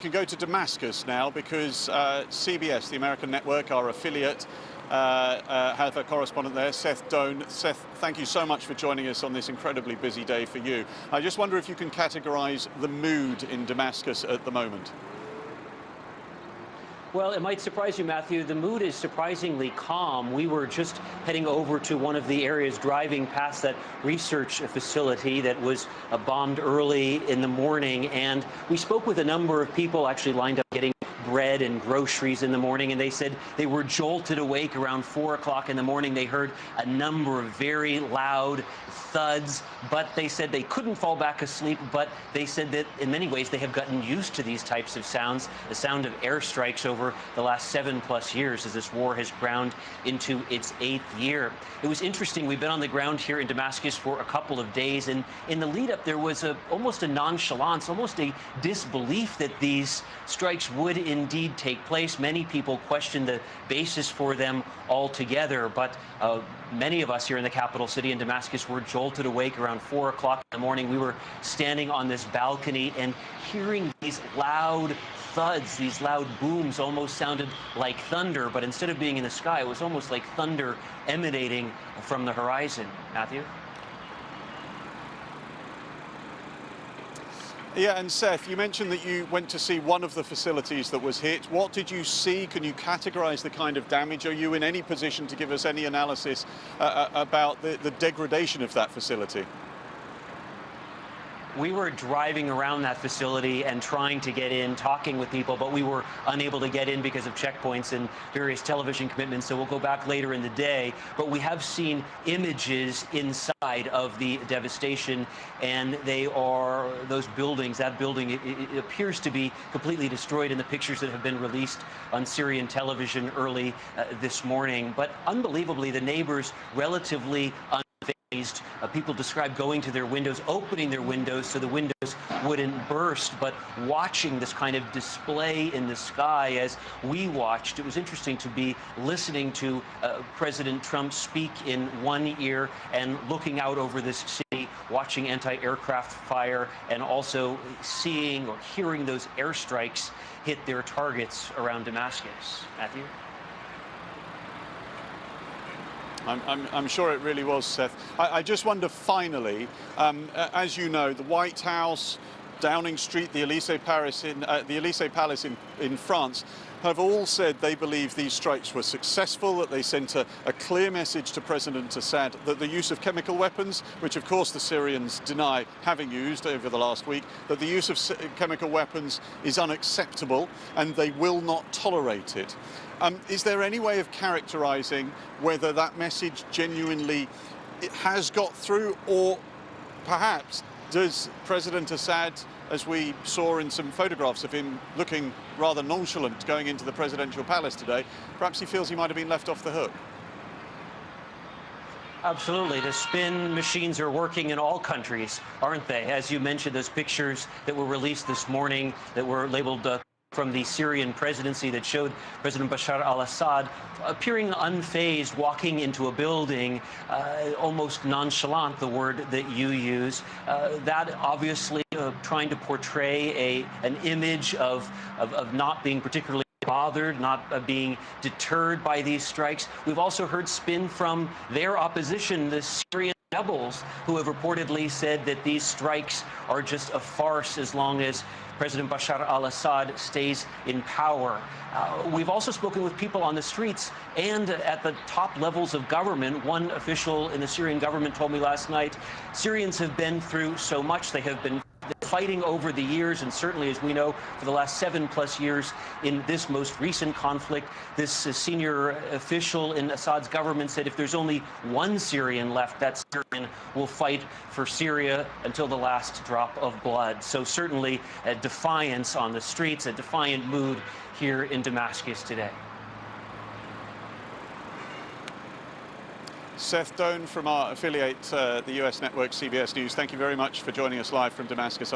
We can go to Damascus now because CBS, the American network, our affiliate, have a correspondent there, Seth Doane. Seth, thank you so much for joining us on this incredibly busy day for you. I just wonder if you can categorize the mood in Damascus at the moment. Well, it might surprise you, Matthew. The mood is surprisingly calm. We were just heading over to one of the areas, driving past that research facility that was bombed early in the morning. And we spoke with a number of people actually lined up getting bread and groceries in the morning, and they said they were jolted awake around 4 o'clock in the morning. They heard a number of very loud thuds, but they said they couldn't fall back asleep. But they said that in many ways they have gotten used to these types of sounds, the sound of airstrikes over the last 7+ years as this war has ground into its 8th year. It was interesting. We've been on the ground here in Damascus for a couple of days, and in the lead up there was almost a nonchalance, almost a disbelief that these strikes would indeed take place. Many people questioned the basis for them altogether, but many of us here in the capital city in Damascus were jolted awake around 4 o'clock in the morning. We were standing on this balcony and hearing these loud thuds, these loud booms. Almost sounded like thunder, but instead of being in the sky, it was almost like thunder emanating from the horizon. Matthew? Yeah, and Seth, you mentioned that you went to see one of the facilities that was hit. What did you see? Can you categorize the kind of damage? Are you in any position to give us any analysis about the degradation of that facility? We were driving around that facility and trying to get in, talking with people, but we were unable to get in because of checkpoints and various television commitments, so we'll go back later in the day. But we have seen images inside of the devastation, and they are those buildings. That building, it appears to be completely destroyed in the pictures that have been released on Syrian television early this morning. But unbelievably, the neighbors relatively unfazed. People describe going to their windows, opening their windows so the windows wouldn't burst, but watching this kind of display in the sky as we watched. It was interesting to be listening to President Trump speak in one ear and looking out over this city, watching anti-aircraft fire, and also seeing or hearing those airstrikes hit their targets around Damascus. Matthew? I'm sure it really was, Seth. I just wonder, finally, as you know, the White House, Downing Street, the Élysée Palace in France, have all said they believe these strikes were successful, that they sent a clear message to President Assad that the use of chemical weapons, which of course the Syrians deny having used over the last week, that the use of chemical weapons is unacceptable and they will not tolerate it. Is there any way of characterizing whether that message genuinely has got through, or perhaps does President Assad, as we saw in some photographs of him looking rather nonchalant going into the presidential palace today, perhaps he feels he might have been left off the hook? Absolutely. The spin machines are working in all countries, aren't they? As you mentioned, those pictures that were released this morning that were labeled from the Syrian presidency that showed President Bashar al-Assad appearing unfazed, walking into a building, almost nonchalant, the word that you use. That obviously trying to portray an image of not being particularly bothered, not being deterred by these strikes. We've also heard spin from their opposition, the Syrian rebels, who have reportedly said that these strikes are just a farce as long as President Bashar al-Assad stays in power. We've also spoken with people on the streets and at the top levels of government. One official in the Syrian government told me last night, Syrians have been through so much. They have been fighting over the years, and certainly, as we know, for the last 7+ years in this most recent conflict. This senior official in Assad's government said if there's only one Syrian left, that Syrian will fight for Syria until the last drop of blood. So certainly a defiance on the streets, a defiant mood here in Damascus today. Seth Doane from our affiliate, the US network CBS News, thank you very much for joining us live from Damascus.